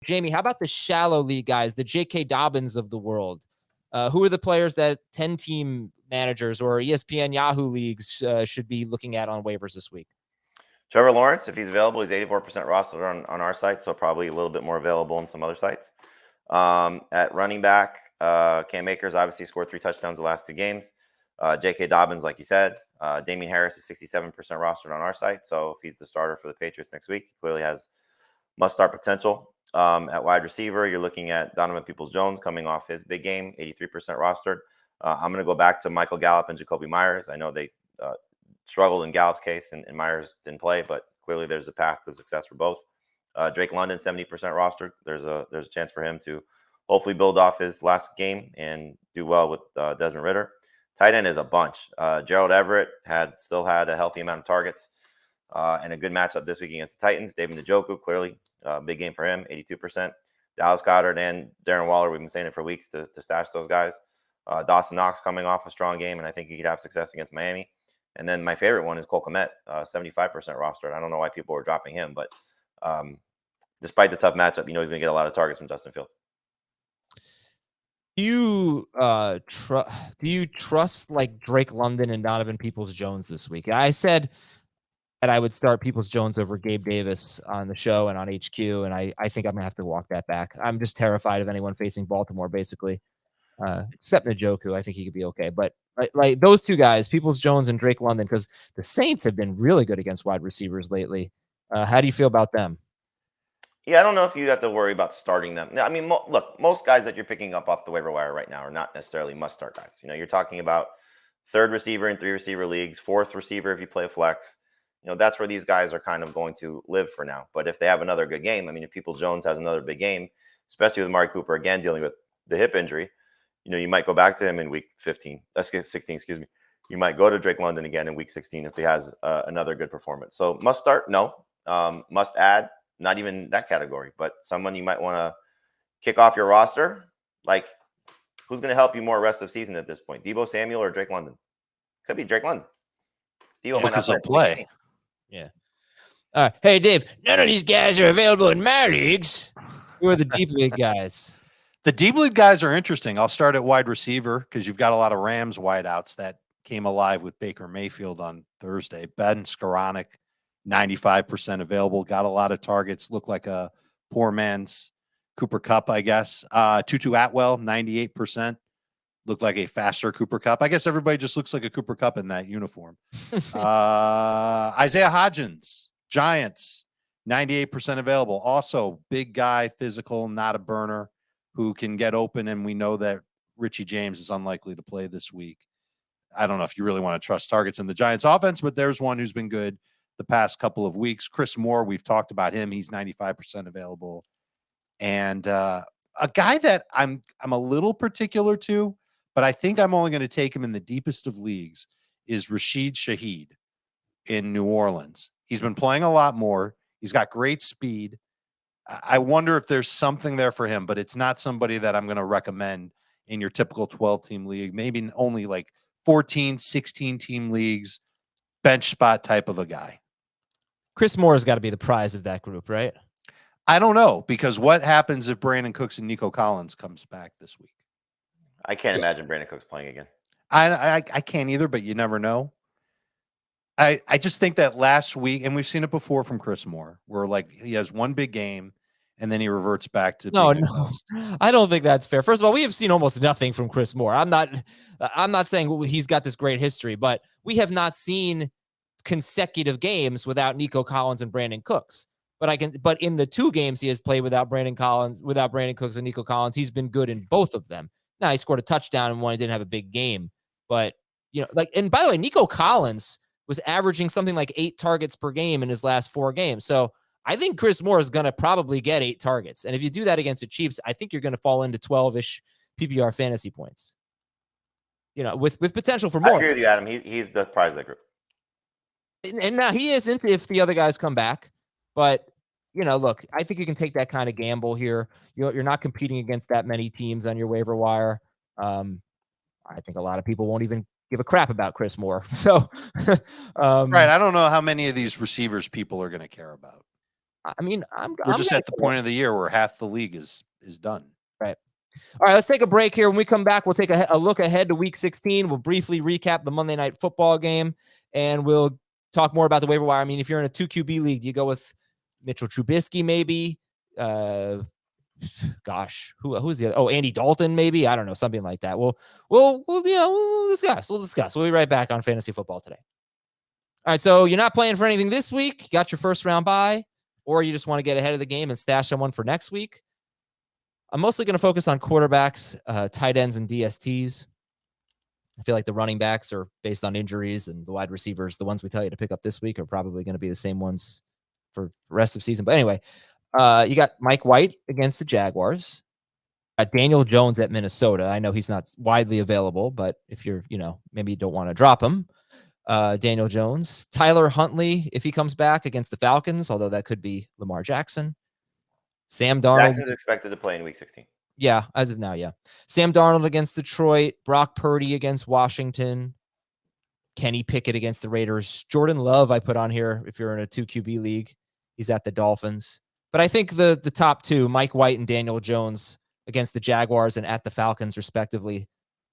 Jamie, how about the shallow league guys, the J.K. Dobbins of the world? Who are the players that 10-team managers or ESPN Yahoo leagues should be looking at on waivers this week? Trevor Lawrence, if he's available, he's 84% rostered on our site, so probably a little bit more available on some other sites. At running back, Cam Akers obviously scored 3 touchdowns the last 2 games. J.K. Dobbins, like you said. Damian Harris is 67% rostered on our site, so if he's the starter for the Patriots next week, he clearly has must-start potential. At wide receiver, you're looking at Donovan Peoples-Jones coming off his big game, 83% rostered. I'm going to go back to Michael Gallup and Jacoby Myers. I know they struggled in Gallup's case, and Myers didn't play, but clearly there's a path to success for both. Drake London, 70% rostered. There's a chance for him to hopefully build off his last game and do well with Desmond Ridder. Tight end is a bunch. Gerald Everett still had a healthy amount of targets and a good matchup this week against the Titans. David Njoku, clearly big game for him, 82%. Dallas Goedert and Darren Waller, we've been saying it for weeks to stash those guys. Dawson Knox coming off a strong game, and I think he could have success against Miami. And then my favorite one is Cole Kmet, 75% rostered. I don't know why people are dropping him, but despite the tough matchup, he's going to get a lot of targets from Justin Fields. Do you trust like Drake London and Donovan Peoples-Jones this week? I said that I would start Peoples-Jones over Gabe Davis on the show and on HQ, and I think I'm going to have to walk that back. I'm just terrified of anyone facing Baltimore, basically. Except Njoku, I think he could be okay. But like those 2 guys, Peoples-Jones and Drake London, because the Saints have been really good against wide receivers lately. How do you feel about them? Yeah, I don't know if you have to worry about starting them. I mean, look, most guys that you're picking up off the waiver wire right now are not necessarily must-start guys. You're talking about 3rd receiver in 3 receiver leagues, 4th receiver if you play a flex. That's where these guys are kind of going to live for now. But if they have another good game, I mean, if Peoples-Jones has another big game, especially with Amari Cooper again dealing with the hip injury, you might go back to him in week 16, excuse me. You might go to Drake London again in week 16 if he has another good performance. So must start, no. Must add, not even that category, but someone you might want to kick off your roster. Like, who's going to help you more rest of season at this point? Deebo Samuel or Drake London? Could be Drake London. Deebo might not play. Yeah. All right. Hey, Dave, none of these guys are available in my leagues. Who are the deep league guys? The deep league guys are interesting. I'll start at wide receiver because you've got a lot of Rams wideouts that came alive with Baker Mayfield on Thursday. Ben Skoranek, 95% available, got a lot of targets, looked like a poor man's Cooper Kupp, I guess. Tutu Atwell, 98%, looked like a faster Cooper Kupp. I guess everybody just looks like a Cooper Kupp in that uniform. Isaiah Hodgins, Giants, 98% available. Also, big guy, physical, not a burner, who can get open, and we know that Richie James is unlikely to play this week. I don't know if you really want to trust targets in the Giants offense, but there's one who's been good the past couple of weeks. Chris Moore, we've talked about him. He's 95% available. And a guy that I'm a little particular to, but I think I'm only going to take him in the deepest of leagues, is Rashid Shaheed in New Orleans. He's been playing a lot more. He's got great speed. I wonder if there's something there for him, but it's not somebody that I'm going to recommend in your typical 12-team league, maybe only like 14, 16-team leagues, bench spot type of a guy. Chris Moore has got to be the prize of that group, right? I don't know, because what happens if Brandon Cooks and Nico Collins comes back this week? I can't imagine Brandon Cooks playing again. I can't either, but you never know. I just think that last week, and we've seen it before from Chris Moore, where like he has one big game and then he reverts back to no. I don't think that's fair. First of all, we have seen almost nothing from Chris Moore. I'm not saying he's got this great history, but we have not seen consecutive games without Nico Collins and Brandon Cooks. But in the 2 games he has played without Brandon Cooks and Nico Collins, he's been good in both of them. Now he scored a touchdown in one. He didn't have a big game, but and by the way, Nico Collins was averaging something like 8 targets per game in his last 4 games. So I think Chris Moore is going to probably get 8 targets. And if you do that against the Chiefs, I think you're going to fall into 12-ish PPR fantasy points, with potential for more. I agree with you, Adam. He's the prize of the group. And now he isn't if the other guys come back. But, look, I think you can take that kind of gamble here. You're not competing against that many teams on your waiver wire. I think a lot of people won't even give a crap about Chris Moore. So, right. I don't know how many of these receivers people are going to care about. I mean, We're I'm just ready at the for it. point of the year where half the league is done. Right. All right, let's take a break here. When we come back, we'll take a look ahead to Week 16. We'll briefly recap the Monday Night Football game, and we'll talk more about the waiver wire. I mean, if you're in a 2 QB league, you go with Mitchell Trubisky, maybe. Gosh, who's the other? Oh, Andy Dalton, maybe. I don't know, something like that. We'll discuss. We'll discuss. We'll be right back on Fantasy Football Today. All right, so you're not playing for anything this week. You got your first round bye, or you just want to get ahead of the game and stash someone for next week. I'm mostly going to focus on quarterbacks, tight ends, and DSTs. I feel like the running backs are based on injuries, and the wide receivers, the ones we tell you to pick up this week, are probably going to be the same ones for the rest of the season. But anyway, you got Mike White against the Jaguars. Daniel Jones at Minnesota. I know he's not widely available, but if you're, maybe you don't want to drop him. Daniel Jones. Tyler Huntley, if he comes back, against the Falcons, although that could be Lamar Jackson. Sam Darnold. Jackson's expected to play in Week 16. Yeah, as of now, yeah. Sam Darnold against Detroit. Brock Purdy against Washington. Kenny Pickett against the Raiders. Jordan Love, I put on here if you're in a 2 QB league. He's at the Dolphins. But I think the top two, Mike White and Daniel Jones against the Jaguars and at the Falcons, respectively,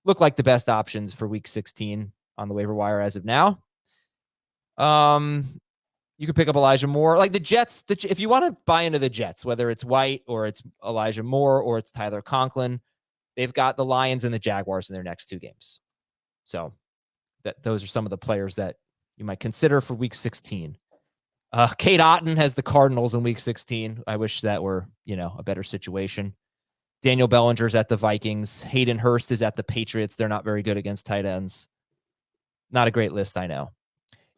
look like the best options for Week 16 on the waiver wire as of now. You could pick up Elijah Moore. Like the Jets, if you want to buy into the Jets, whether it's White or it's Elijah Moore or it's Tyler Conklin, they've got the Lions and the Jaguars in their next 2 games. So those are some of the players that you might consider for Week 16. Kate Otten has the Cardinals in Week 16. I wish that were, a better situation. Daniel Bellinger's at the Vikings. Hayden Hurst is at the Patriots. They're not very good against tight ends. Not a great list, I know.